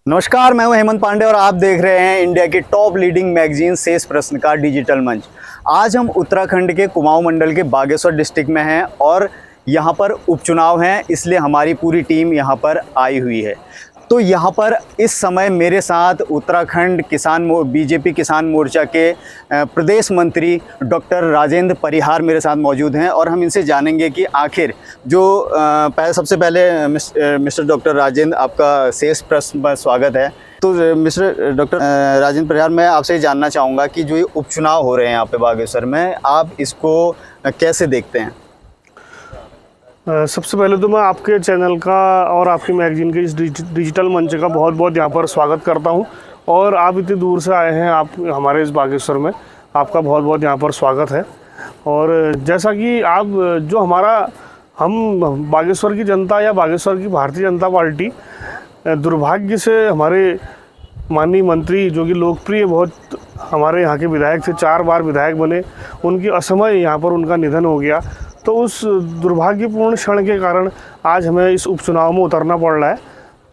नमस्कार, मैं हूं हेमंत पांडे और आप देख रहे हैं इंडिया की टॉप लीडिंग मैगजीन शेष प्रश्न का डिजिटल मंच। आज हम उत्तराखंड के कुमाऊं मंडल के बागेश्वर डिस्ट्रिक्ट में हैं और यहां पर उपचुनाव हैं, इसलिए हमारी पूरी टीम यहां पर आई हुई है। तो यहाँ पर इस समय मेरे साथ उत्तराखंड बीजेपी किसान मोर्चा के प्रदेश मंत्री डॉक्टर राजेंद्र परिहार मेरे साथ मौजूद हैं और हम इनसे जानेंगे कि आखिर जो सबसे पहले मिस्टर डॉक्टर राजेंद्र, आपका शेष प्रश्न पर स्वागत है। तो मिस्टर डॉक्टर राजेंद्र परिहार, मैं आपसे जानना चाहूँगा कि जो ये उपचुनाव हो रहे हैं यहाँ पे बागेश्वर में, आप इसको कैसे देखते हैं? सबसे पहले तो मैं आपके चैनल का और आपकी मैगजीन के इस डिजिटल मंच का बहुत बहुत यहाँ पर स्वागत करता हूँ। और आप इतनी दूर से आए हैं, आप हमारे इस बागेश्वर में, आपका बहुत बहुत यहाँ पर स्वागत है। और जैसा कि आप हम बागेश्वर की जनता या बागेश्वर की भारतीय जनता पार्टी, दुर्भाग्य से हमारे माननीय मंत्री जो कि लोकप्रिय बहुत हमारे यहाँ के विधायक थे, 4 बार विधायक बने, उनकी असमय यहाँ पर उनका निधन हो गया। तो उस दुर्भाग्यपूर्ण क्षण के कारण आज हमें इस उपचुनाव में उतरना पड़ रहा है।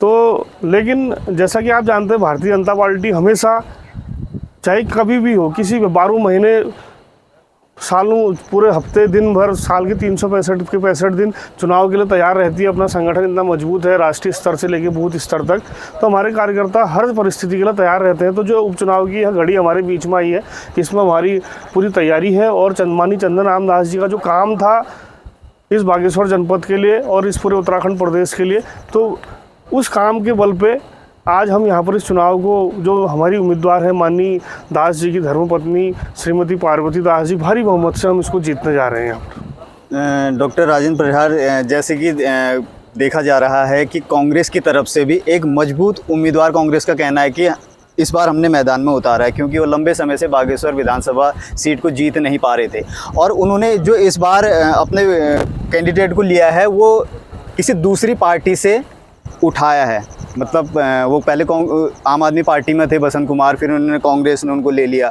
तो लेकिन जैसा कि आप जानते हैं, भारतीय जनता पार्टी हमेशा, चाहे कभी भी हो, किसी भी 12 महीने, सालों, पूरे हफ्ते, दिन भर, साल के 365 दिन चुनाव के लिए तैयार रहती है। अपना संगठन इतना मजबूत है, राष्ट्रीय स्तर से लेकर बूथ स्तर तक, तो हमारे कार्यकर्ता हर परिस्थिति के लिए तैयार रहते हैं। तो जो उपचुनाव की यह घड़ी हमारे बीच में आई है, इसमें हमारी पूरी तैयारी है। और माननीय चंदन राम दास जी का जो काम था इस बागेश्वर जनपद के लिए और इस पूरे उत्तराखंड प्रदेश के लिए, तो उस काम के बल पे आज हम यहाँ पर इस चुनाव को, जो हमारी उम्मीदवार है माननीय दास जी की धर्मपत्नी श्रीमती पार्वती दास जी, भारी बहुमत से हम इसको जीतने जा रहे हैं यहाँ पर। डॉक्टर राजेंद्र परिहार, जैसे कि देखा जा रहा है कि कांग्रेस की तरफ से भी एक मजबूत उम्मीदवार, कांग्रेस का कहना है कि इस बार हमने मैदान में उतारा है, क्योंकि वो लंबे समय से बागेश्वर विधानसभा सीट को जीत नहीं पा रहे थे। और उन्होंने जो इस बार अपने कैंडिडेट को लिया है, वो किसी दूसरी पार्टी से उठाया है। मतलब वो पहले आम आदमी पार्टी में थे बसंत कुमार, फिर उन्होंने कांग्रेस ने उनको ले लिया।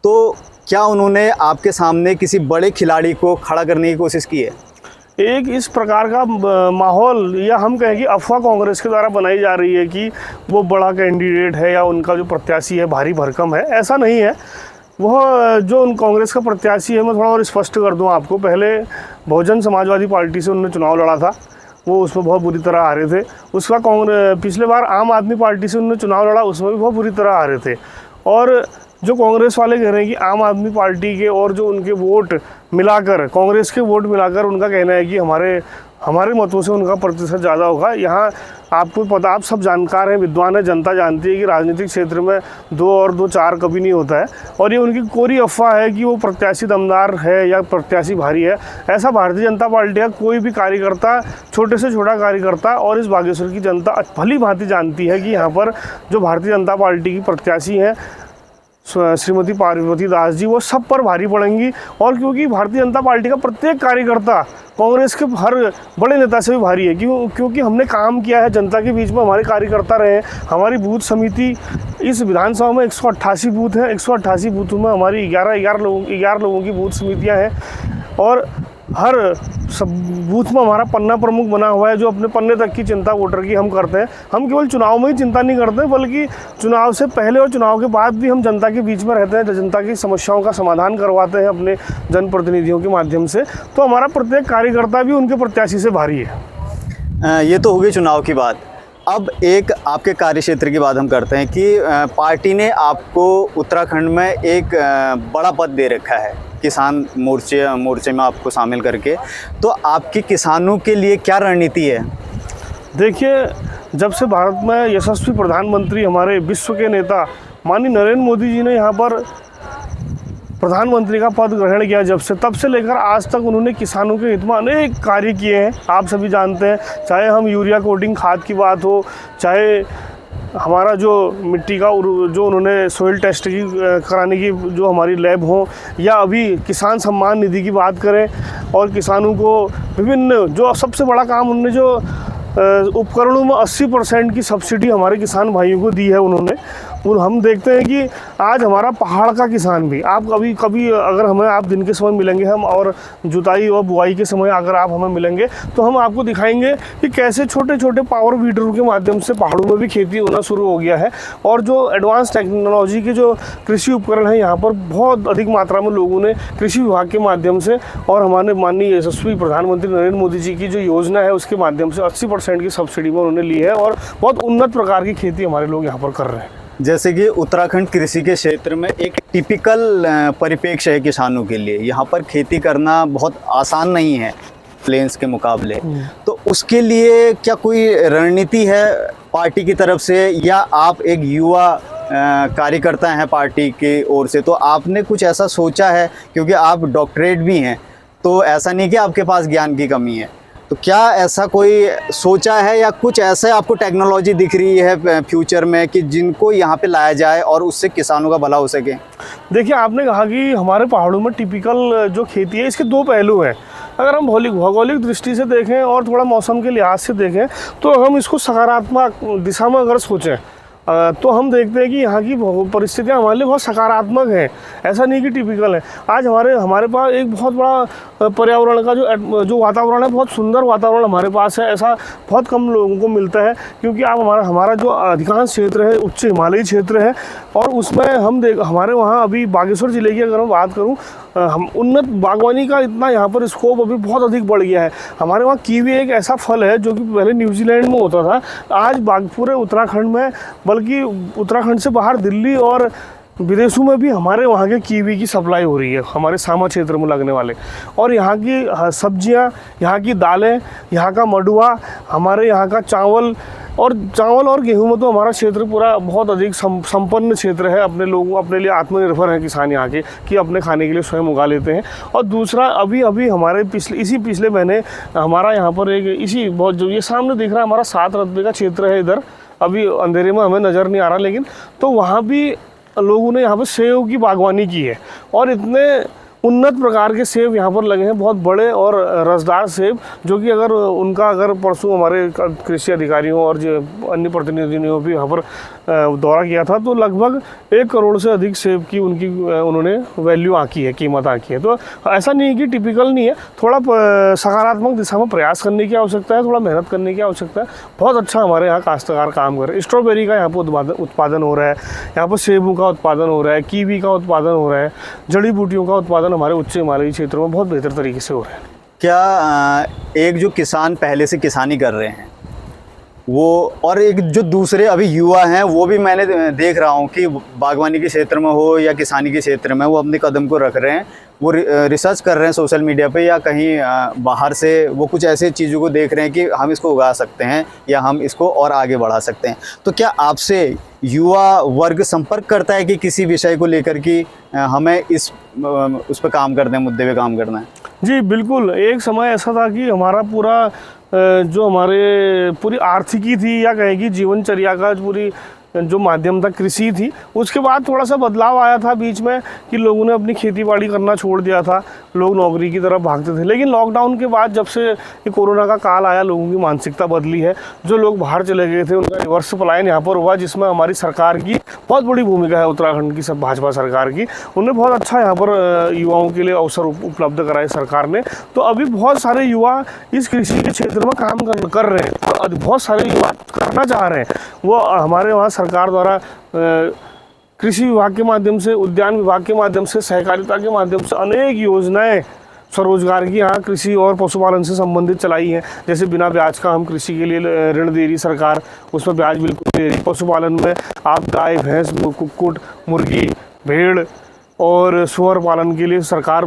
तो क्या उन्होंने आपके सामने किसी बड़े खिलाड़ी को खड़ा करने की कोशिश की है? एक इस प्रकार का माहौल, या हम कहें कि अफवाह कांग्रेस के द्वारा बनाई जा रही है कि वो बड़ा कैंडिडेट है या उनका जो प्रत्याशी है भारी भरकम है, ऐसा नहीं है। वह जो उन कांग्रेस का प्रत्याशी है, मैं थोड़ा और स्पष्ट कर दूं आपको, पहले बहुजन समाजवादी पार्टी से उन्होंने चुनाव लड़ा था, वो उसमें बहुत बुरी तरह हारे थे। उसका पिछले बार आम आदमी पार्टी से उन्होंने चुनाव लड़ा, उसमें भी बहुत बुरी तरह हारे थे। और जो कांग्रेस वाले कह रहे हैं कि आम आदमी पार्टी के और जो उनके वोट मिलाकर, कांग्रेस के वोट मिलाकर, उनका कहना है कि हमारे मतों से उनका प्रतिशत ज़्यादा होगा। यहाँ आपको पता, आप सब जानकार हैं, विद्वान है, जनता जानती है कि राजनीतिक क्षेत्र में 2 और 2 4 कभी नहीं होता है। और ये उनकी कोरी अफवाह है कि वो प्रत्याशी दमदार है या प्रत्याशी भारी है। ऐसा भारतीय जनता पार्टी का कोई भी कार्यकर्ता, छोटे से छोटा कार्यकर्ता, और इस बागेश्वर की जनता भली भांति जानती है कि यहाँ पर जो भारतीय जनता पार्टी की प्रत्याशी हैं श्रीमती पार्वती दास जी, वो सब पर भारी पड़ेंगी। और क्योंकि भारतीय जनता पार्टी का प्रत्येक कार्यकर्ता कांग्रेस के हर बड़े नेता से भी भारी है, क्योंकि हमने काम किया है, जनता के बीच में हमारे कार्यकर्ता रहे हैं। हमारी बूथ समिति इस विधानसभा में 188 बूथ हैं, 188 बूथों में हमारी 11 लोगों की बूथ समितियाँ हैं। और हर सब बूथ में हमारा पन्ना प्रमुख बना हुआ है, जो अपने पन्ने तक की चिंता वोटर की हम करते हैं। हम केवल चुनाव में ही चिंता नहीं करते, बल्कि चुनाव से पहले और चुनाव के बाद भी हम जनता के बीच में रहते हैं, जनता की समस्याओं का समाधान करवाते हैं अपने जनप्रतिनिधियों के माध्यम से। तो हमारा प्रत्येक कार्यकर्ता भी उनके प्रत्याशी से भारी है। ये तो हो गई चुनाव की बात। अब एक आपके कार्यक्षेत्र की बात हम करते हैं कि पार्टी ने आपको उत्तराखंड में एक बड़ा पद दे रखा है, किसान मोर्चे में आपको शामिल करके। तो आपकी किसानों के लिए क्या रणनीति है? देखिए, जब से भारत में यशस्वी प्रधानमंत्री, हमारे विश्व के नेता माननीय नरेंद्र मोदी जी ने यहाँ पर प्रधानमंत्री का पद ग्रहण किया, जब से, तब से लेकर आज तक उन्होंने किसानों के हित में अनेक कार्य किए हैं। आप सभी जानते हैं, चाहे हम यूरिया कोटिंग खाद की बात हो, चाहे हमारा जो मिट्टी का जो उन्होंने सोइल टेस्ट की कराने की जो हमारी लैब हो, या अभी किसान सम्मान निधि की बात करें, और किसानों को विभिन्न, जो सबसे बड़ा काम उन्होंने जो उपकरणों में 80% की सब्सिडी हमारे किसान भाइयों को दी है उन्होंने। हम देखते हैं कि आज हमारा पहाड़ का किसान भी, आप कभी अगर हमें आप दिन के समय मिलेंगे हम, और जुताई और बुआई के समय अगर आप हमें मिलेंगे तो हम आपको दिखाएंगे कि कैसे छोटे छोटे पावर वीडरों के माध्यम से पहाड़ों में भी खेती होना शुरू हो गया है। और जो एडवांस टेक्नोलॉजी के जो कृषि उपकरण हैं यहाँ पर बहुत अधिक मात्रा में लोगों ने कृषि विभाग के माध्यम से और हमारे माननीय यशस्वी प्रधानमंत्री नरेंद्र मोदी जी की जो योजना है उसके माध्यम से 80% की सब्सिडी में उन्होंने ली है, और बहुत उन्नत प्रकार की खेती हमारे लोग यहाँ पर कर रहे हैं। जैसे कि उत्तराखंड कृषि के क्षेत्र में एक टिपिकल परिप्रेक्ष्य है किसानों के लिए, यहाँ पर खेती करना बहुत आसान नहीं है प्लेन्स के मुकाबले। तो उसके लिए क्या कोई रणनीति है पार्टी की तरफ से, या आप एक युवा कार्यकर्ता हैं पार्टी की ओर से, तो आपने कुछ ऐसा सोचा है? क्योंकि आप डॉक्टरेट भी हैं, तो ऐसा नहीं कि आपके पास ज्ञान की कमी है, तो क्या ऐसा कोई सोचा है या कुछ ऐसे आपको टेक्नोलॉजी दिख रही है फ्यूचर में कि जिनको यहाँ पे लाया जाए और उससे किसानों का भला हो सके? देखिए, आपने कहा कि हमारे पहाड़ों में टिपिकल जो खेती है इसके दो पहलू हैं। अगर हम भौगोलिक दृष्टि से देखें और थोड़ा मौसम के लिहाज से देखें तो हम इसको सकारात्मक दिशा में अगर सोचें तो हम देखते हैं कि यहाँ की परिस्थितियाँ हमारे लिए बहुत सकारात्मक हैं, ऐसा नहीं कि टिपिकल है। आज हमारे पास एक बहुत बड़ा पर्यावरण का जो वातावरण है, बहुत सुंदर वातावरण हमारे पास है। ऐसा बहुत कम लोगों को मिलता है, क्योंकि आप हमारा जो अधिकांश क्षेत्र है उच्च हिमालयी क्षेत्र है, और उसमें हमारे वहाँ अभी बागेश्वर ज़िले की अगर मैं बात करूँ, हम उन्नत बागवानी का इतना यहाँ पर स्कोप अभी बहुत अधिक बढ़ गया है। हमारे वहाँ कीवी एक ऐसा फल है जो कि पहले न्यूजीलैंड में होता था, आज पूरे उत्तराखंड में, बल्कि उत्तराखंड से बाहर दिल्ली और विदेशों में भी हमारे वहाँ के कीवी की सप्लाई हो रही है, हमारे सामा क्षेत्र में लगने वाले। और यहाँ की सब्जियाँ, यहाँ की दालें, यहाँ का मडुआ, हमारे यहाँ का चावल और गेहूं में तो हमारा क्षेत्र पूरा बहुत अधिक संपन्न क्षेत्र है। अपने लिए आत्मनिर्भर है किसान यहाँ के, कि अपने खाने के लिए स्वयं उगा लेते हैं। और दूसरा, अभी हमारे पिछले महीने हमारा यहाँ पर बहुत जो ये सामने दिख रहा है हमारा 7 रकबे का क्षेत्र है, इधर अभी अंधेरे में हमें नज़र नहीं आ रहा, लेकिन तो वहाँ भी लोगों ने यहाँ पर सेब की बागवानी की है, और इतने उन्नत प्रकार के सेब यहाँ पर लगे हैं, बहुत बड़े और रसदार सेब, जो कि अगर परसों हमारे कृषि अधिकारियों और जो अन्य प्रतिनिधियों ने भी यहाँ पर दौरा किया था, तो लगभग 1 करोड़ से अधिक सेब की उन्होंने वैल्यू आंकी है, कीमत आंकी है। तो ऐसा नहीं है कि टिपिकल नहीं है, थोड़ा सकारात्मक दिशा में प्रयास करने की आवश्यकता है, थोड़ा मेहनत करने की आवश्यकता है। बहुत अच्छा हमारे यहाँ काश्तकार काम कर रहे हैं। स्ट्रॉबेरी का यहाँ पर उत्पादन हो रहा है, यहाँ पर सेबों का उत्पादन हो रहा है, कीवी का उत्पादन हो रहा है, जड़ी बूटियों का उत्पादन हमारे उच्च हिमालयी क्षेत्रों में बहुत बेहतर तरीके से हो रहा है। क्या एक जो किसान पहले से किसानी कर रहे हैं वो, और एक जो दूसरे अभी युवा हैं, वो भी मैंने देख रहा हूँ कि बागवानी के क्षेत्र में हो या किसानी के क्षेत्र में, वो अपने कदम को रख रहे हैं, वो रिसर्च कर रहे हैं सोशल मीडिया पे या कहीं बाहर से, वो कुछ ऐसे चीज़ों को देख रहे हैं कि हम इसको उगा सकते हैं या हम इसको और आगे बढ़ा सकते हैं। तो क्या आपसे युवा वर्ग संपर्क करता है कि किसी विषय को लेकर कि हमें उस पर काम करना है, मुद्दे पे काम करना है? जी बिल्कुल, एक समय ऐसा था कि हमारा पूरी आर्थिकी थी, या कहें कि जीवनचर्या का पूरी जो माध्यम था कृषि थी। उसके बाद थोड़ा सा बदलाव आया था बीच में कि लोगों ने अपनी खेती बाड़ी करना छोड़ दिया था, लोग नौकरी की तरफ भागते थे। लेकिन लॉकडाउन के बाद जब से ये कोरोना का काल आया, लोगों की मानसिकता बदली है। जो लोग बाहर चले गए थे उनका रिवर्स पलायन यहाँ पर हुआ, जिसमें हमारी सरकार की बहुत बड़ी भूमिका है, उत्तराखंड की भाजपा सरकार की। उन्होंने बहुत अच्छा यहाँ पर युवाओं के लिए अवसर उपलब्ध कराए सरकार ने। तो अभी बहुत सारे युवा इस कृषि के क्षेत्र में काम कर रहे हैं, और बहुत सारे युवा करना चाह रहे हैं। वो हमारे वहाँ सरकार द्वारा कृषि विभाग के माध्यम से, उद्यान विभाग के माध्यम से, सहकारिता के माध्यम से अनेक योजनाएं स्वरोजगार की यहाँ कृषि और पशुपालन से संबंधित चलाई हैं। जैसे बिना ब्याज का हम कृषि के लिए ऋण दे रही सरकार, उसमें ब्याज बिल्कुल दे रही। पशुपालन में आप गाय, भैंस, कुक्कुट, मुर्गी, भेड़ और सुअर पालन के लिए सरकार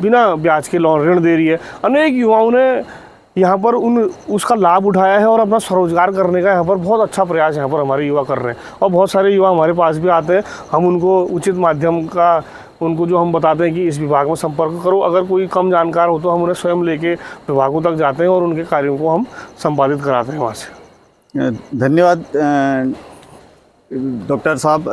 बिना ब्याज के ऋण दे रही है। अनेक युवाओं ने यहाँ पर उसका लाभ उठाया है और अपना स्वरोजगार करने का यहाँ पर बहुत अच्छा प्रयास यहाँ पर हमारे युवा कर रहे हैं। और बहुत सारे युवा हमारे पास भी आते हैं, हम उनको उचित माध्यम का जो हम बताते हैं कि इस विभाग में संपर्क करो। अगर कोई कम जानकार हो तो हम उन्हें स्वयं लेके विभागों तक जाते हैं और उनके कार्यों को हम संपादित कराते हैं वहाँ से। धन्यवाद डॉक्टर साहब,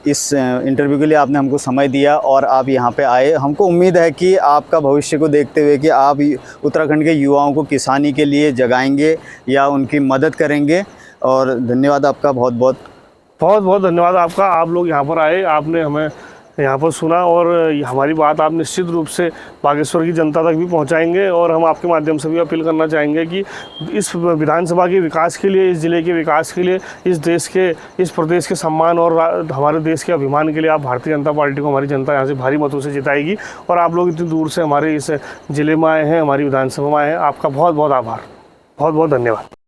इस इंटरव्यू के लिए आपने हमको समय दिया और आप यहाँ पे आए। हमको उम्मीद है कि आपका भविष्य को देखते हुए कि आप उत्तराखंड के युवाओं को किसानी के लिए जगाएंगे या उनकी मदद करेंगे। और धन्यवाद आपका बहुत बहुत। बहुत बहुत धन्यवाद आपका। आप लोग यहाँ पर आए, आपने हमें यहाँ पर सुना और हमारी बात आप निश्चित रूप से बागेश्वर की जनता तक भी पहुँचाएंगे। और हम आपके माध्यम से भी अपील करना चाहेंगे कि इस विधानसभा के विकास के लिए, इस ज़िले के विकास के लिए, इस देश के, इस प्रदेश के सम्मान और हमारे देश के अभिमान के लिए आप भारतीय जनता पार्टी को, हमारी जनता यहाँ से भारी मतों से जिताएगी। और आप लोग इतनी दूर से हमारे इस ज़िले में आए हैं, हमारी विधानसभा में आए हैं, आपका बहुत बहुत आभार, बहुत बहुत धन्यवाद।